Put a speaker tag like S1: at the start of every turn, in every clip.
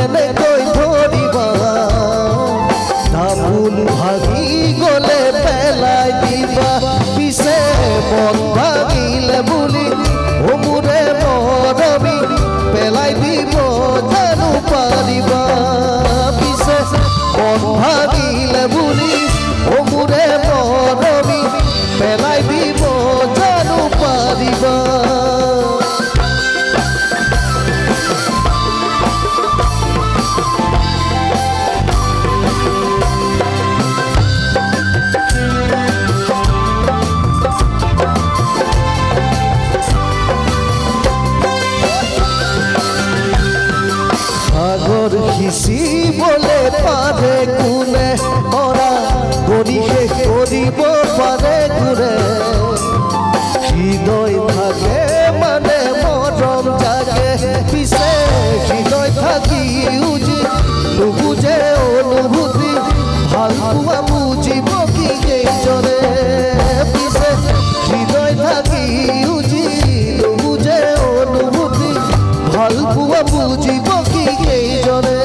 S1: কেনেকৈ ধৰিবা তামোল ভাগি গ'লে পেলাই দিবা পিছে মন ভাগিলে বুলি মোৰে মৰমী পেলাই দিব জানো পাৰিবা পিছে মন ভাগিলে বুলি মোৰে মৰমী পেলাই দিব জানো পাৰিবা সাগৰ সিঁচিবলৈ পাৰে কোনে কৰা কৰি শেষ কৰিব পাৰে কোনে হৃদয় থাকে মানে মৰম জাগে পিছে হৃদয় থাকিও যে নুবুজে অনুভূতি ভাল পোৱা বুজিব কি কেইজনে পিছে হৃদয় থাকিও যে নুবুজে অনুভূতি ভাল পোৱা বুজিব কি কেইজনে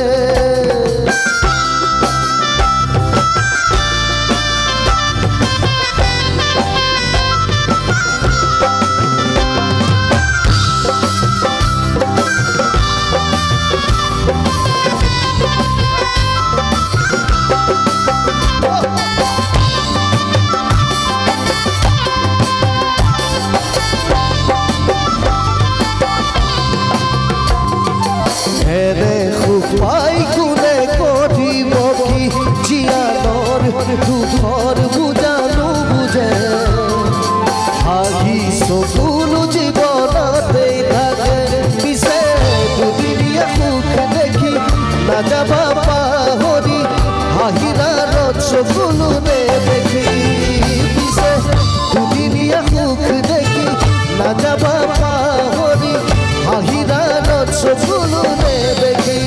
S1: পাই কোনে কৰিব কি জীয়ানৰ দুখৰ বুজানো বুজে হাঁহি চকুলো জীৱনতেই থাকে পিছে দুদিনীয়া সুখ দেখি নাযাবা পাহৰি হাঁহিৰাৰত চকুলো নেদেখি পিছে দুদিনীয়া সুখ দেখি নাযাবা পাহৰি হাঁহিৰাৰত চকুলো নেদেখি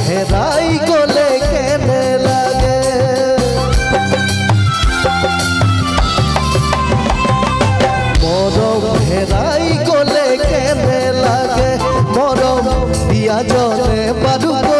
S1: হেৰাই গ'লে কেনে লাগে মৰম হেৰাই গ'লে কেনে লাগে মৰম দিয়া জনে বাৰু